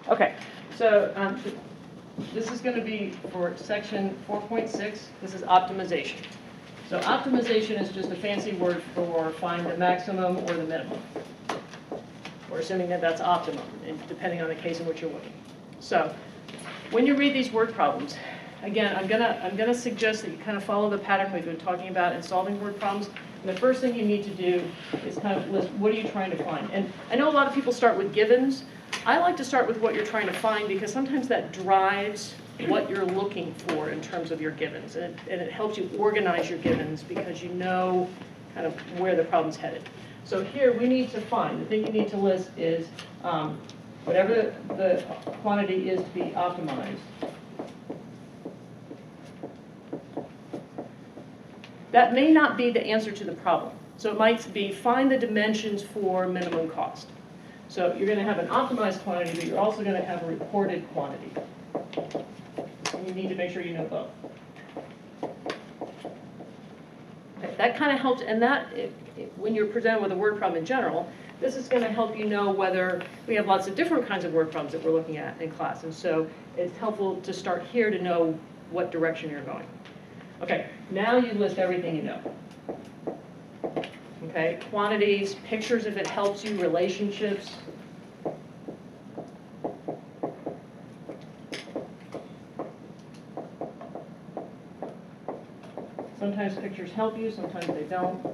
Okay, so this is going to be for section 4.6. This is optimization. So optimization is just a fancy word for find the maximum or the minimum. We're assuming that that's optimum, depending on the case in which you're looking. So when you read these word problems, again, I'm gonna suggest that you kind of follow the pattern we've been talking about in solving word problems. And the first thing you need to do is kind of list what are you trying to find. And I know a lot of people start with givens. I like to start with what you're trying to find because sometimes that drives what you're looking for in terms of your givens. And it helps you organize your givens because you know kind of where the problem's headed. So here we need to find, the thing you need to list is whatever the quantity is to be optimized. That may not be the answer to the problem. So it might be find the dimensions for minimum cost. So you're going to have an optimized quantity, but you're also going to have a reported quantity. And you need to make sure you know both. Okay, that kind of helps, and that, when you're presented with a word problem in general, this is going to help you know whether, we have lots of different kinds of word problems that we're looking at in class, and so it's helpful to start here to know what direction you're going. Okay, now you list everything you know. Okay, quantities, pictures if it helps you, relationships. Sometimes pictures help you, sometimes they don't.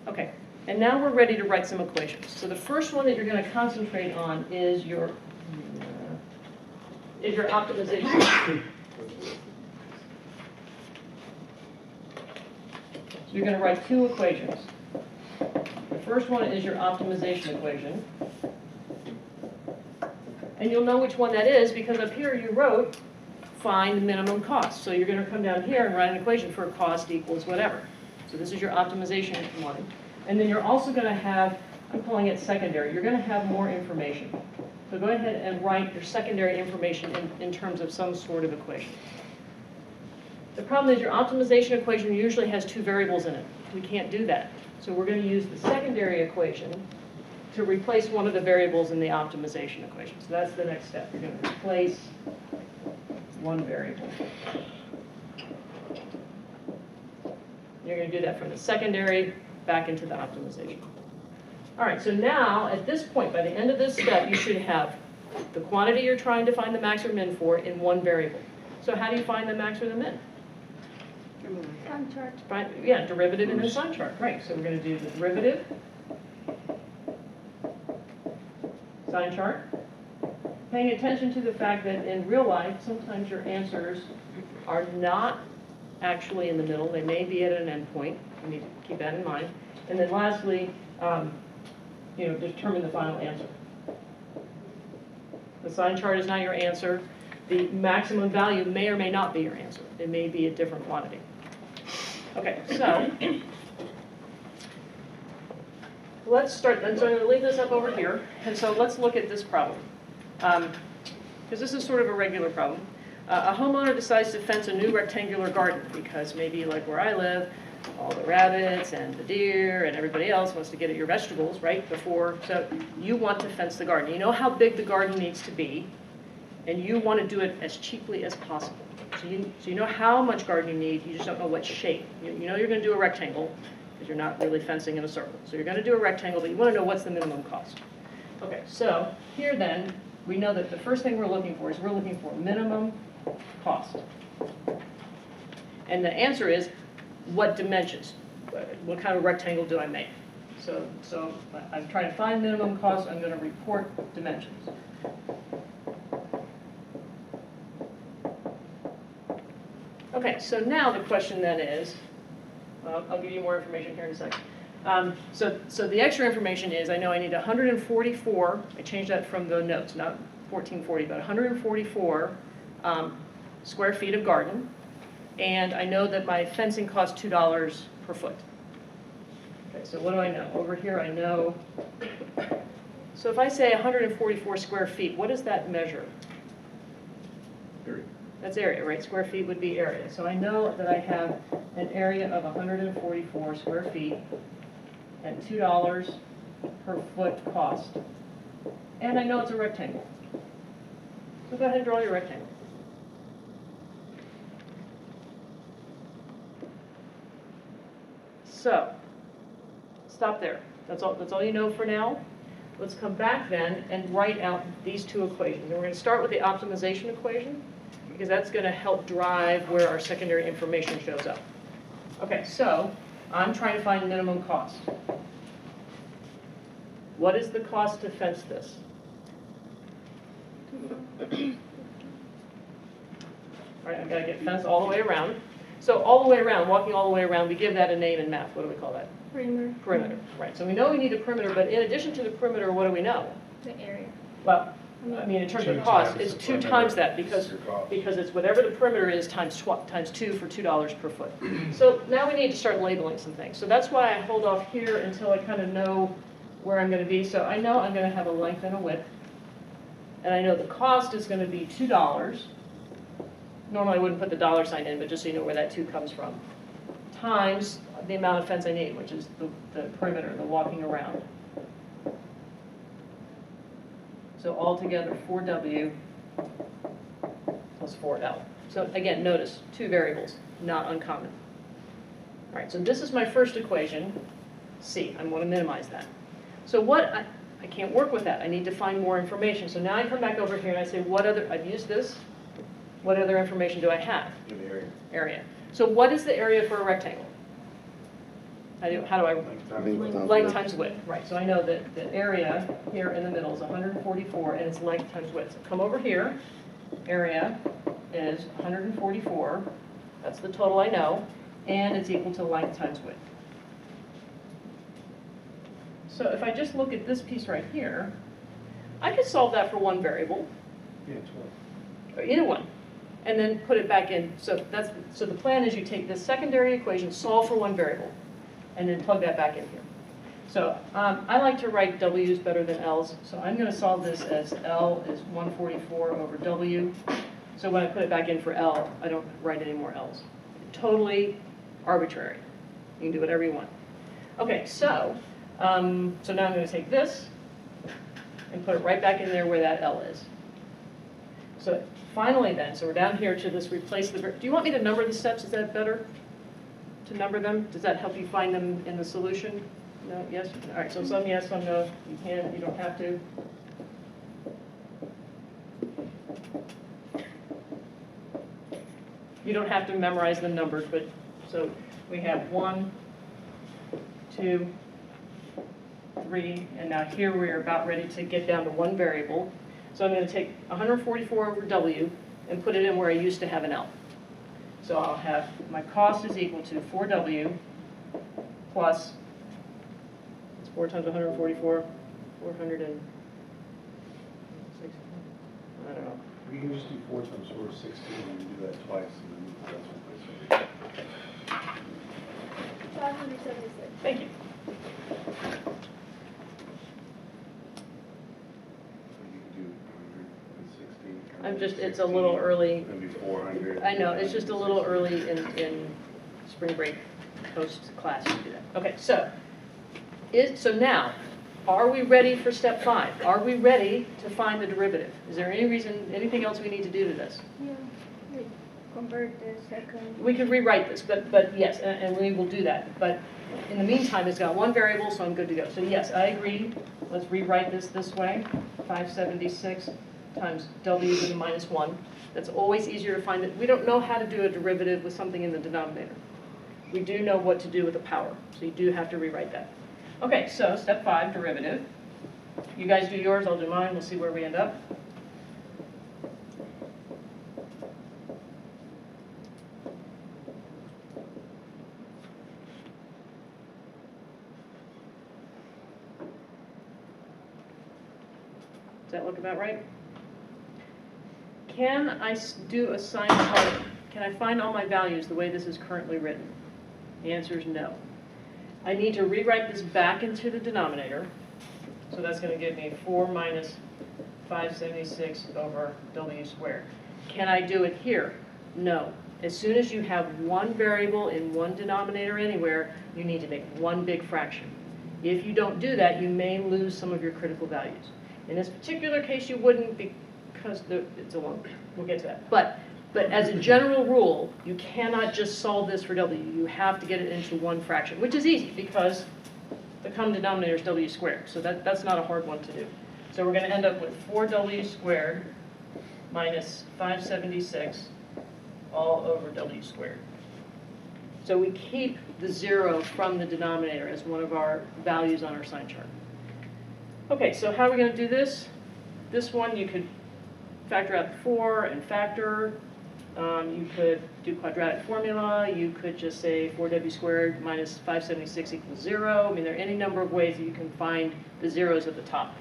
Okay, and now we're ready to write some equations. So the first one that you're going to concentrate on is your optimization. So you're going to write two equations. The first one is your optimization equation. And you'll know which one that is because up here you wrote find minimum cost. So you're going to come down here and write an equation for cost equals whatever. So this is your optimization one. And then you're also going to have, I'm calling it secondary, you're going to have more information. So go ahead and write your secondary information in terms of some sort of equation. The problem is your optimization equation usually has two variables in it. We can't do that. So we're going to use the secondary equation to replace one of the variables in the optimization equation. So that's the next step. You're going to replace one variable. You're going to do that from the secondary back into the optimization. All right, so now at this point, by the end of this step, you should have the quantity you're trying to find the max or min for in one variable. So how do you find the max or the min? Sign chart. Yeah, derivative and then sign chart. Right, so we're going to do the derivative, sign chart. Paying attention to the fact that in real life, sometimes your answers are not actually in the middle. They may be at an endpoint. You need to keep that in mind. And then lastly, determine the final answer. The sign chart is not your answer. The maximum value may or may not be your answer. It may be a different quantity. Okay, so let's start. So I'm going to leave this up over here. And so let's look at this problem. Because this is sort of a regular problem. A homeowner decides to fence a new rectangular garden because maybe like where I live, all the rabbits and the deer and everybody else wants to get at your vegetables, right, before. So you want to fence the garden. You know how big the garden needs to be, and you want to do it as cheaply as possible. So you know how much garden you need, you just don't know what shape. You know you're going to do a rectangle because you're not really fencing in a circle. So you're going to do a rectangle, but you want to know what's the minimum cost. Okay, so here then, we know that the first thing we're looking for is we're looking for minimum cost. And the answer is, what dimensions? What kind of rectangle do I make? So I'm trying to find minimum cost. I'm going to report dimensions. Okay, so now the question then is, I'll give you more information here in a second. So the extra information is, I know I need 144, I changed that from the notes, not 1440, but 144 square feet of garden. And I know that my fencing costs $2 per foot. Okay, so what do I know? Over here I know, so if I say 144 square feet, what does that measure? Area. That's area, right? Square feet would be area. So I know that I have an area of 144 square feet at $2 per foot cost. And I know it's a rectangle. So go ahead and draw your rectangle. So, stop there. That's all you know for now. Let's come back then and write out these two equations. And we're going to start with the optimization equation, because that's going to help drive where our secondary information shows up. Okay, so I'm trying to find minimum cost. What is the cost to fence this? All right, I've got to get fence all the way around. So all the way around, walking all the way around, we give that a name in math. What do we call that? Perimeter. Perimeter, right. So we know we need a perimeter, but in addition to the perimeter, what do we know? The area. Well, I mean, in terms of cost, it's 2 times that, because it's whatever the perimeter is times 2 for $2 per foot. So now we need to start labeling some things. So that's why I hold off here until I kind of know where I'm going to be. So I know I'm going to have a length and a width. And I know the cost is going to be $2. Normally I wouldn't put the dollar sign in, but just so you know where that 2 comes from. Times the amount of fence I need, which is the perimeter, the walking around. So altogether 4W plus 4L. So again, notice 2 variables, not uncommon. All right, so this is my first equation, C. I want to minimize that. So I can't work with that. I need to find more information. So now I come back over here and I say, I've used this. What other information do I have? In the area. Area. So what is the area for a rectangle? How do I? Length times width, right. So I know that the area here in the middle is 144 and it's length times width. So come over here, area is 144, that's the total I know, and it's equal to length times width. So if I just look at this piece right here, I could solve that for one variable, Yeah, or either one, and then put it back in. So the plan is you take this secondary equation, solve for one variable, and then plug that back in here. So I like to write W's better than L's, so I'm going to solve this as L is 144 over W. So when I put it back in for L, I don't write any more L's. Totally arbitrary. You can do whatever you want. Okay, so now I'm going to take this and put it right back in there where that L is. So finally then, so we're down here to this replace the, do you want me to number the steps? Is that better? To number them? Does that help you find them in the solution? No? Yes? All right, so some yes, some no. You can, you don't have to. You don't have to memorize the numbers, but so we have 1, 2, 3, and now here we are about ready to get down to one variable. So I'm going to take 144 over W and put it in where I used to have an L. So I'll have my cost is equal to 4W plus, it's 4 times 144, 460, I don't know. We can just do 4 times 4 is 16, and we do that twice, and then that's what 576. Thank you. It's a little early. Maybe 400. I know, it's just a little early in spring break post-class to do that. Okay, so now, are we ready for step 5? Are we ready to find the derivative? Is there anything else we need to do to this? Yeah, we convert the second. We could rewrite this, but yes, and we will do that. But in the meantime, it's got one variable, so I'm good to go. So yes, I agree. Let's rewrite this way. 576 times W to the minus 1. That's always easier to find. We don't know how to do a derivative with something in the denominator. We do know what to do with the power, so you do have to rewrite that. Okay, so step 5, derivative. You guys do yours, I'll do mine. We'll see where we end up. Does that look about right? Can I do a sign chart? Can I find all my values the way this is currently written? The answer is no. I need to rewrite this back into the denominator. So that's going to give me 4 minus 576 over W squared. Can I do it here? No. As soon as you have one variable in one denominator anywhere, you need to make one big fraction. If you don't do that, you may lose some of your critical values. In this particular case, you wouldn't because it's a long, we'll get to that. But as a general rule, you cannot just solve this for W. You have to get it into one fraction, which is easy because the common denominator is W squared. So that's not a hard one to do. So we're going to end up with 4W squared minus 576 all over W squared. So we keep the 0 from the denominator as one of our values on our sign chart. Okay, so how are we going to do this? This one you could factor out the 4 and factor. You could do quadratic formula. You could just say 4W squared minus 576 equals 0. I mean, there are any number of ways that you can find the zeros at the top.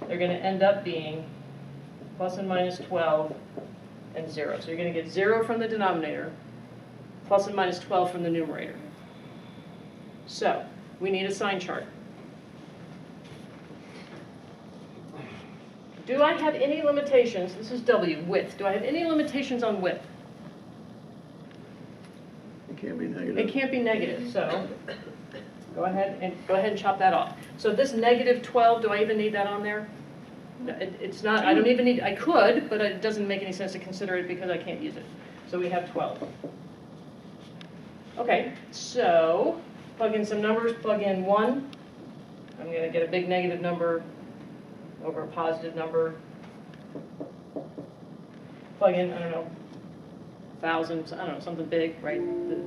They're going to end up being plus and minus 12 and 0. So you're going to get 0 from the denominator, plus and minus 12 from the numerator. So we need a sign chart. Do I have any limitations? This is W, width. Do I have any limitations on width? It can't be negative. It can't be negative, so go ahead and chop that off. So this negative 12, do I even need that on there? No, it's not, I don't even need, I could, but it doesn't make any sense to consider it because I can't use it. So we have 12. Okay, so plug in some numbers, plug in 1. I'm going to get a big negative number over a positive number. Plug in, I don't know, thousands, I don't know, something big, right? Is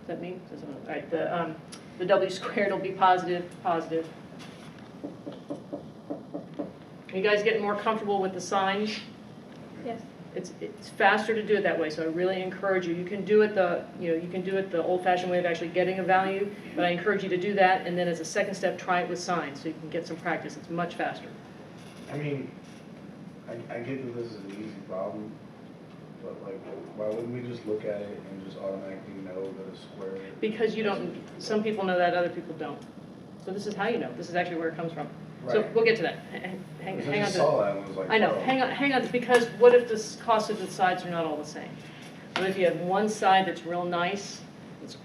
that me? All right, the W squared will be positive, positive. You guys getting more comfortable with the signs? Yes. It's faster to do it that way, so I really encourage you. You can do it the old-fashioned way of actually getting a value, but I encourage you to do that, and then as a second step, try it with signs so you can get some practice. It's much faster. I mean, I get that this is an easy problem, but like, why wouldn't we just look at it and just automatically know that a square? Because you don't, some people know that, other people don't. So this is how you know. This is actually where it comes from. So Right. we'll get to that. Hang Because on I to just saw that and was like, I know, oh. hang on, because what if the cost of the sides are not all the same? What if you have one side that's real nice, it's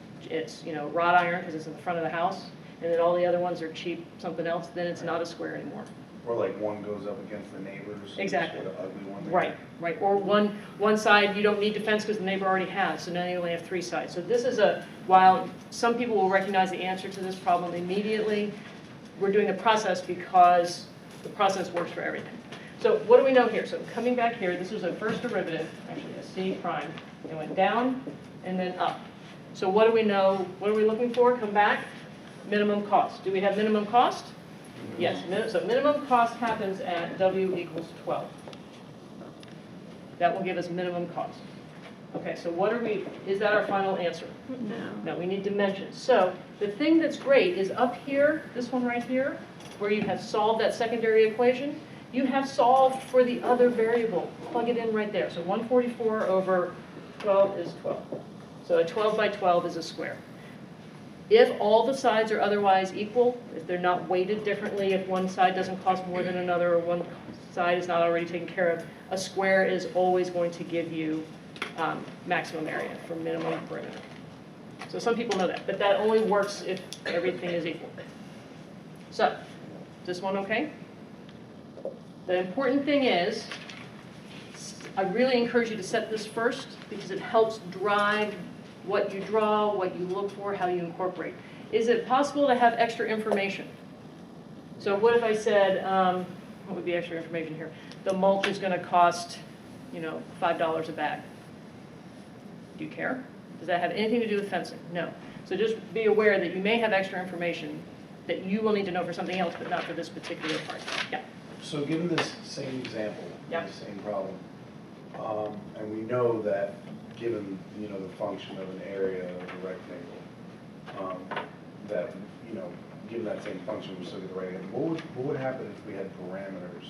wrought iron because it's in the front of the house, and then all the other ones are cheap something else, then it's not a square anymore. Or like one goes up against the neighbors. and Exactly. just put an ugly one there. Right. Or one side you don't need to fence because the neighbor already has, so now you only have 3 sides. So this is while some people will recognize the answer to this problem immediately, we're doing a process because the process works for everything. So what do we know here? So coming back here, this was a first derivative, actually a C prime. It went down and then up. So what do we know? What are we looking for? Come back. Minimum cost. Do we have minimum cost? Yes. So minimum cost happens at W equals 12. That will give us minimum cost. Okay, so is that our final answer? No. No, we need dimensions. So the thing that's great is up here, this one right here, where you have solved that secondary equation, you have solved for the other variable. Plug it in right there. So 144 over 12 is 12. So a 12 by 12 is a square. If all the sides are otherwise equal, if they're not weighted differently, if one side doesn't cost more than another, or one side is not already taken care of, a square is always going to give you maximum area for minimum perimeter. So some people know that, but that only works if everything is equal. So, is this one okay? The important thing is, I really encourage you to set this first because it helps drive what you draw, what you look for, how you incorporate. Is it possible to have extra information? So what if I said, what would be extra information here? The mulch is going to cost, $5 a bag. Do you care? Does that have anything to do with fencing? No. So just be aware that you may have extra information that you will need to know for something else, but not for this particular part. Yeah. So given this same example, Yep. the same problem, and we know that given, the function of an area of a rectangle, that, given that same function, we still get the right answer. What would happen if we had parameters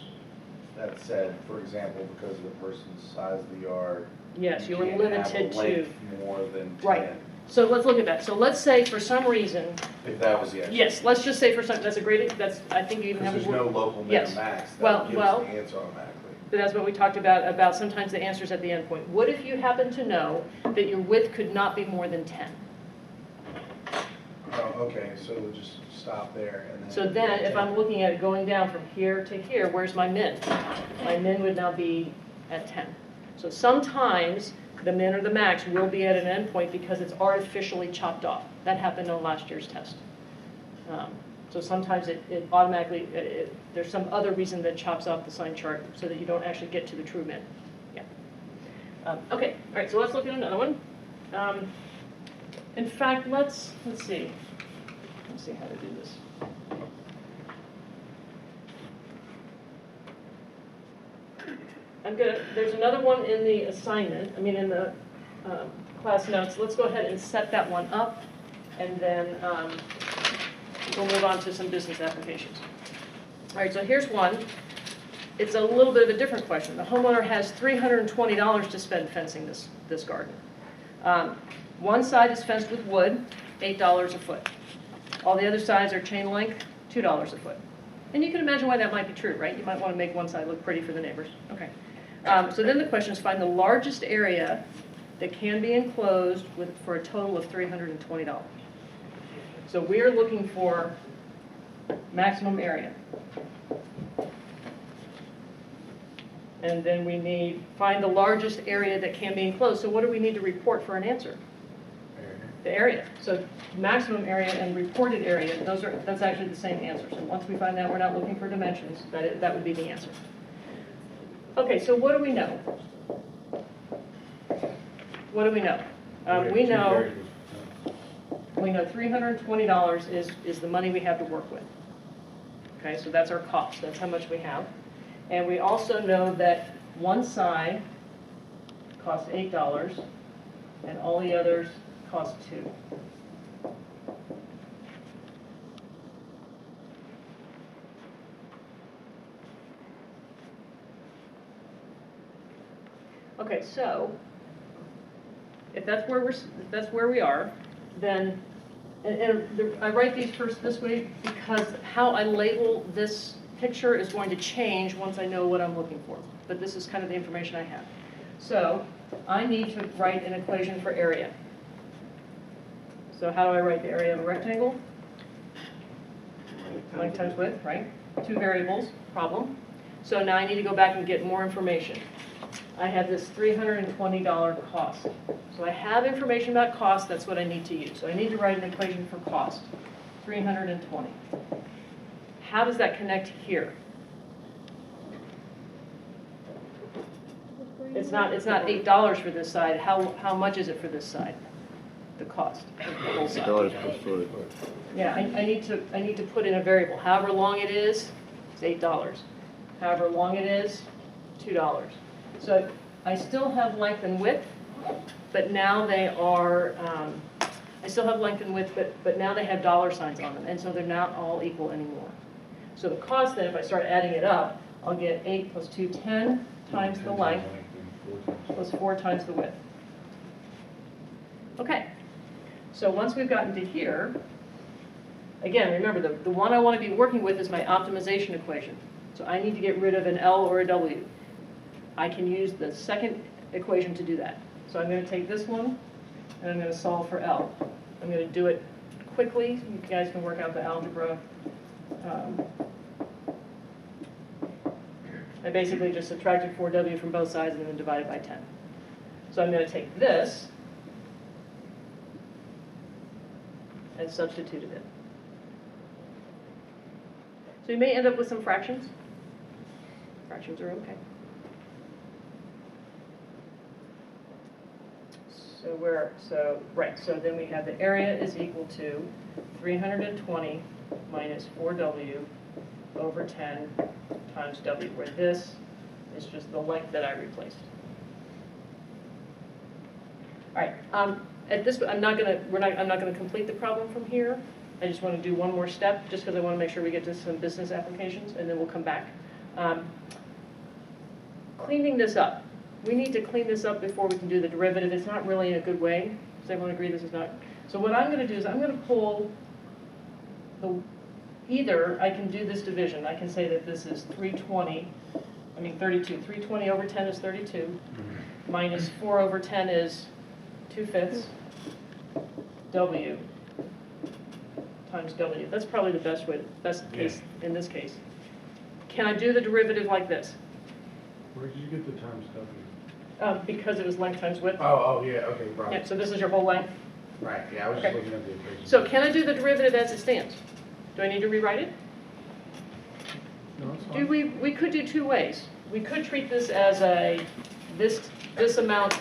that said, for example, because of the person's size of the yard, Yes, you were can't have a limited to. length more than 10? Right. So let's look at that. So let's say for some reason, If that was the answer. yes, let's just say for some, that's a great, I think you even have Because a there's word. no local min Yes. or max Well, that gives well- the answer automatically. But that's what we talked about sometimes the answer's at the end point. What if you happen to know that your width could not be more than 10? Oh, Okay, so we'll just stop there and then. So then, if I'm looking at it going down from here to here, where's my min? My min would now be at 10. So sometimes the min or the max will be at an endpoint because it's artificially chopped off. That happened on last year's test. So sometimes it automatically, there's some other reason that chops off the sign chart so that you don't actually get to the true min. Yeah. Okay, all right, so let's look at another one. In fact, let's see. Let's see how to do this. There's another one in the assignment, in the class notes. Let's go ahead and set that one up, and then we'll move on to some business applications. All right, so here's one. It's a little bit of a different question. The homeowner has $320 to spend fencing this garden. One side is fenced with wood, $8 a foot. All the other sides are chain link, $2 a foot. And you can imagine why that might be true, right? You might want to make one side look pretty for the neighbors. Okay. So then the question is find the largest area that can be enclosed for a total of $320. So we are looking for maximum area. And then we find the largest area that can be enclosed. So what do we need to report for an answer? The area. So maximum area and reported area, that's actually the same answer. So once we find that, we're not looking for dimensions. That would be the answer. Okay, so what do we know? What do we know? We know $320 is the money we have to work with. Okay, so that's our cost. That's how much we have. And we also know that one side costs $8 and all the others cost $2. Okay, so if that's where we are, then I write these first this way because how I label this picture is going to change once I know what I'm looking for. But this is kind of the information I have. So I need to write an equation for area. So how do I write the area of a rectangle? Length times width, right? Two variables, problem. So now I need to go back and get more information. I have this $320 cost. So I have information about cost, that's what I need to use. So I need to write an equation for cost, 320. How does that connect here? It's not $8 for this side. How much is it for this side? The cost of the whole side. $8 per foot. Yeah, I need to put in a variable. However long it is, it's $8. However long it is, $2. So I still have length and width, but now they are, I still have length and width, but now they have dollar signs on them, and so they're not all equal anymore. So the cost then, if I start adding it up, I'll get 8 plus 2, 10 times the length, plus 4 times the width. Okay, so once we've gotten to here, again, remember the one I want to be working with is my optimization equation. So I need to get rid of an L or a W. I can use the second equation to do that. So I'm going to take this one, and I'm going to solve for L. I'm going to do it quickly. You guys can work out the algebra. I basically just subtracted 4W from both sides and then divided by 10. So I'm going to take this and substitute it in. So you may end up with some fractions. Fractions are okay. So then we have the area is equal to 320 minus 4W over 10 times W, where this is just the length that I replaced. All right. At this, I'm not gonna complete the problem from here. I just want to do one more step, just because I want to make sure we get to some business applications, and then we'll come back. Cleaning this up. We need to clean this up before we can do the derivative. It's not really in a good way. Does everyone agree this is not? So what I'm going to do is I'm going to pull either I can do this division. I can say that this is 32. 320 over 10 is 32. Minus 4 over 10 is 2/5 W times W. That's probably the best way, best case in this case. Can I do the derivative like this? Where did you get the times W? Because it was length times width. Oh, yeah, okay, right. Yeah, so this is your whole length. Right, yeah, I was just Okay. looking at the equation. So can I do the derivative as it stands? Do I need to rewrite it? No, it's Do we could do two ways. We could treat this as a, this amount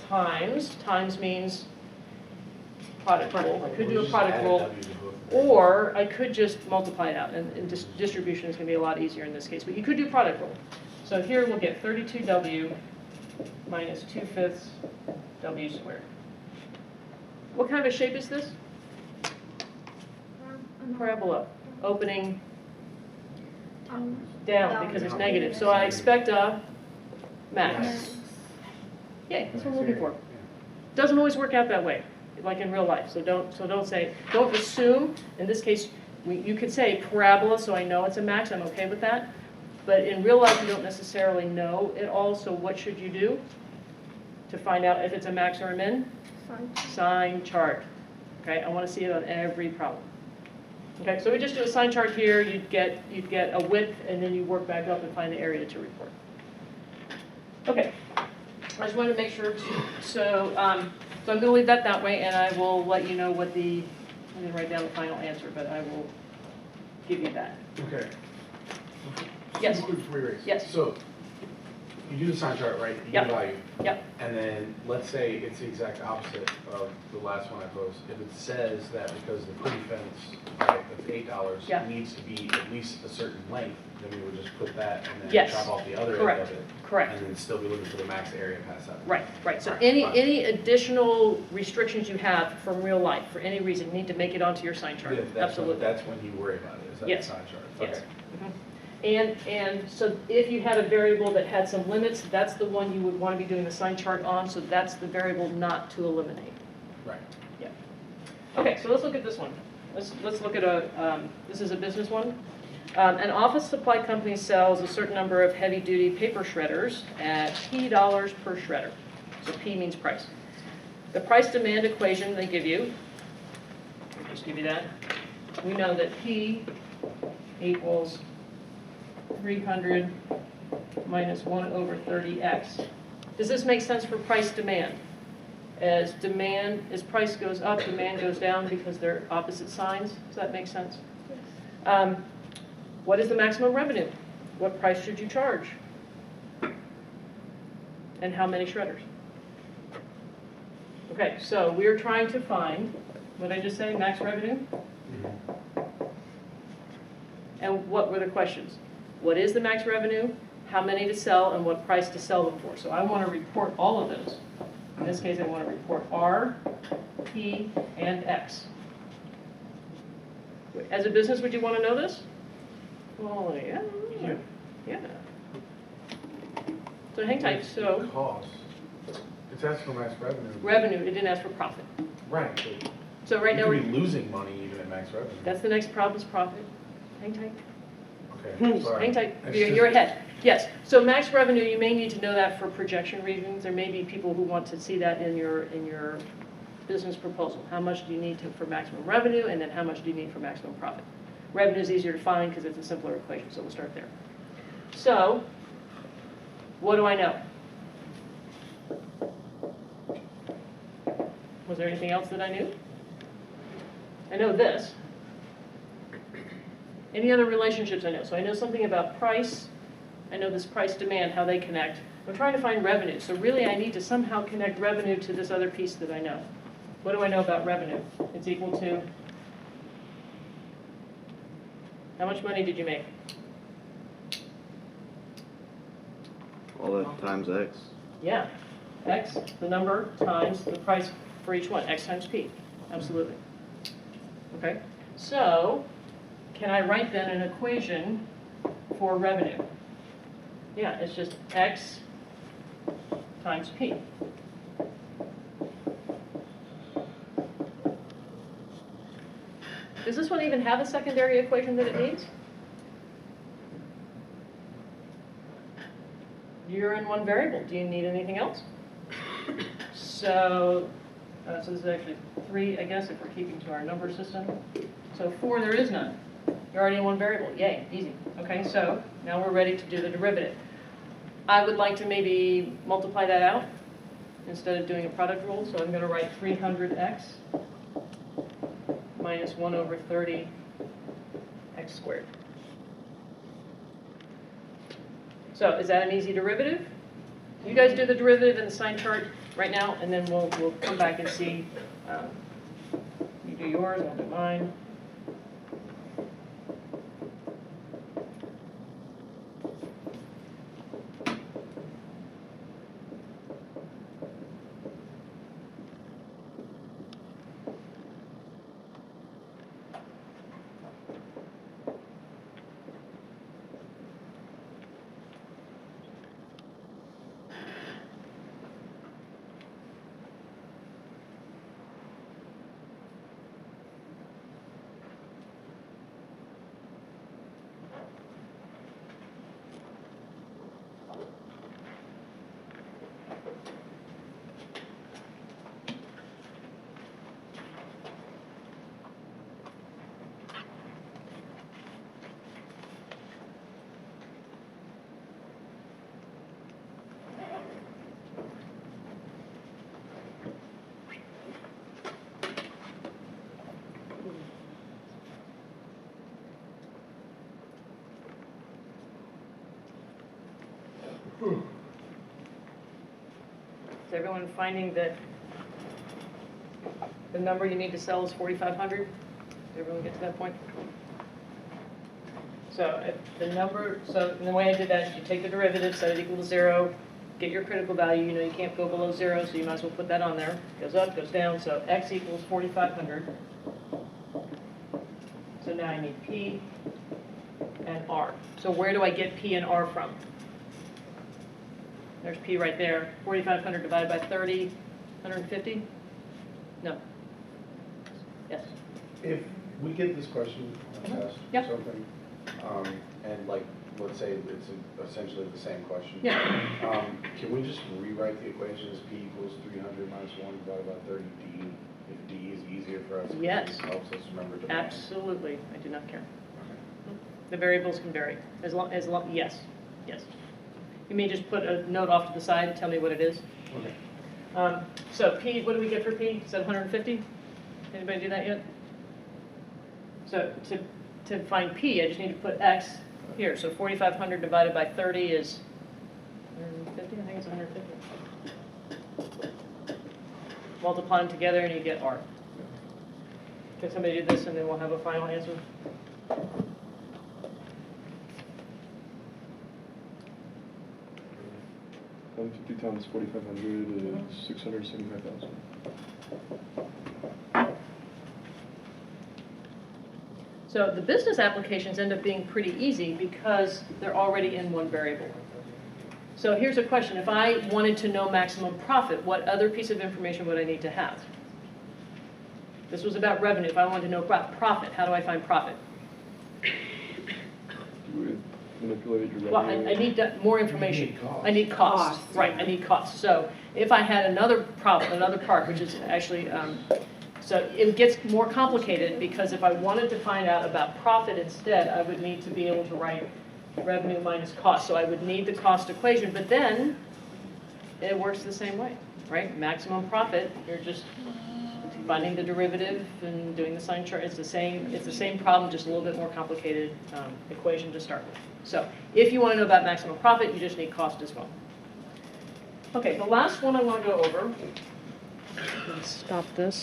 times means product rule. I could do a product rule, or I could just multiply it out, and distribution is going to be a lot easier in this case, but you could do product rule. So here we'll get 32W minus 2/5 W squared. What kind of a shape is this? Parabola, opening down because it's negative. So I expect a max. Yay, that's what we're looking for. Doesn't always work out that way, like in real life. So don't assume. In this case, you could say parabola, so I know it's a max. I'm okay with that. But in real life, you don't necessarily know it all. So what should you do to find out if it's a max or a min? Sign chart. Okay, I want to see it on every problem. Okay, so we just do a sign chart here. You'd get a width, and then you work back up and find the area to report. Okay, I just wanted to make sure. So I'm going to leave that way, and I will let you know what the. I'm going to write down the final answer, but I will give you that. Okay. Yes. Before you raise. Yes. So, you do the sign chart, right? You Yep. get a value. Yep. And then, let's say it's the exact opposite of the last one I posed. If it says that because the pretty fence, right, that's $8, Yeah. needs to be at least a certain length, then we would just put that and then Yes. chop off the other end Correct. of it. Correct. And then still be looking for the max area past that. Right. So Right, any fine. additional restrictions you have from real life, for any reason, you need to make it onto your sign chart. Yeah, Absolutely. That's when you worry about it, is that the Yes. sign chart? Yes. Okay. Mhm. And so if you had a variable that had some limits, that's the one you would want to be doing the sign chart on, so that's the variable not to eliminate. Right. Yeah. Okay, so let's look at this one. Let's look at this is a business one. An office supply company sells a certain number of heavy-duty paper shredders at $P per shredder. So P means price. The price-demand equation they give you, I'll just give you that. We know that P equals 300 minus 1/30x. Does this make sense for price demand? As price goes up, demand goes down because they're opposite signs. Does that make sense? What is the maximum revenue? What price should you charge? And how many shredders? Okay, so we're trying to find, what did I just say, max revenue? And what were the questions? What is the max revenue, how many to sell, and what price to sell them for? So I want to report all of those. In this case, I want to report R, P, and X. As a business, would you want to know this? Well, yeah. Yeah. So hang tight. So Cost. It's asking for max revenue. revenue, it didn't ask for profit. Right. But So right now, you could be losing money even at max revenue. that's the next problem is profit. Hang tight. Okay, sorry. Hang tight, It's you're just- ahead. Yes, so max revenue, you may need to know that for projection reasons. There may be people who want to see that in your business proposal. How much do you need for maximum revenue, and then how much do you need for maximum profit? Revenue is easier to find because it's a simpler equation, so we'll start there. So, what do I know? Was there anything else that I knew? I know this. Any other relationships I know? So I know something about price. I know this price demand, how they connect. I'm trying to find revenue. So really I need to somehow connect revenue to this other piece that I know. What do I know about revenue? It's equal to, how much money did you make? All that times X. Yeah, X, the number, times the price for each one, X times P. Absolutely. Okay, so can I write then an equation for revenue? Yeah, it's just X times P. Does this one even have a secondary equation that it needs? You're in one variable. Do you need anything else? So So this is actually 3, I guess, if we're keeping to our number system. So 4, there is none. You're already in one variable. Yay, easy. Okay, so now we're ready to do the derivative. I would like to maybe multiply that out instead of doing a product rule. So I'm going to write 300x minus 1 over 30 x squared. So is that an easy derivative? You guys do the derivative in the sign chart right now, and then we'll come back and see. You do yours, I'll do mine. Is everyone finding that the number you need to sell is 4,500? Did everyone get to that point? So if the number, so the way I did that, you take the derivative, set it equal to 0, get your critical value. You know you can't go below 0, so you might as well put that on there. Goes up, goes down, so x equals 4,500. So now I need P and R. So where do I get P and R from? There's P right there. 4,500 divided by 30, 150? No. Yes. If we get this question on a test Yep. or something, and like, let's say it's essentially the same question. Yeah. Can we just rewrite the equation as P equals 300 minus 1 divided by 30D? If D is easier for us, Yes. it helps us remember to. Absolutely. I do not care. The variables can vary. Yes. Yes. You may just put a note off to the side and tell me what it is. Okay. So P, what do we get for P? Is that 150? Anybody do that yet? So to find P, I just need to put X here. So 4,500 divided by 30 is 150? I think it's 150. Multiply them together and you get R. Can somebody do this and then we'll have a final answer? 150 times 4,500 is 675,000. So the business applications end up being pretty easy because they're already in one variable. So here's a question. If I wanted to know maximum profit, what other piece of information would I need to have? This was about revenue. If I wanted to know profit, how do I find profit? You would manipulate your Well, revenue. I need more information. You need cost. I need cost. Right, I need cost. So if I had another part, which is actually, so it gets more complicated because if I wanted to find out about profit instead, I would need to be able to write revenue minus cost. So I would need the cost equation, but then it works the same way, right? Maximum profit, you're just finding the derivative and doing the sign chart. It's the same problem, just a little bit more complicated equation to start with. So if you want to know about maximum profit, you just need cost as well. Okay, the last one I want to go over, let's stop this.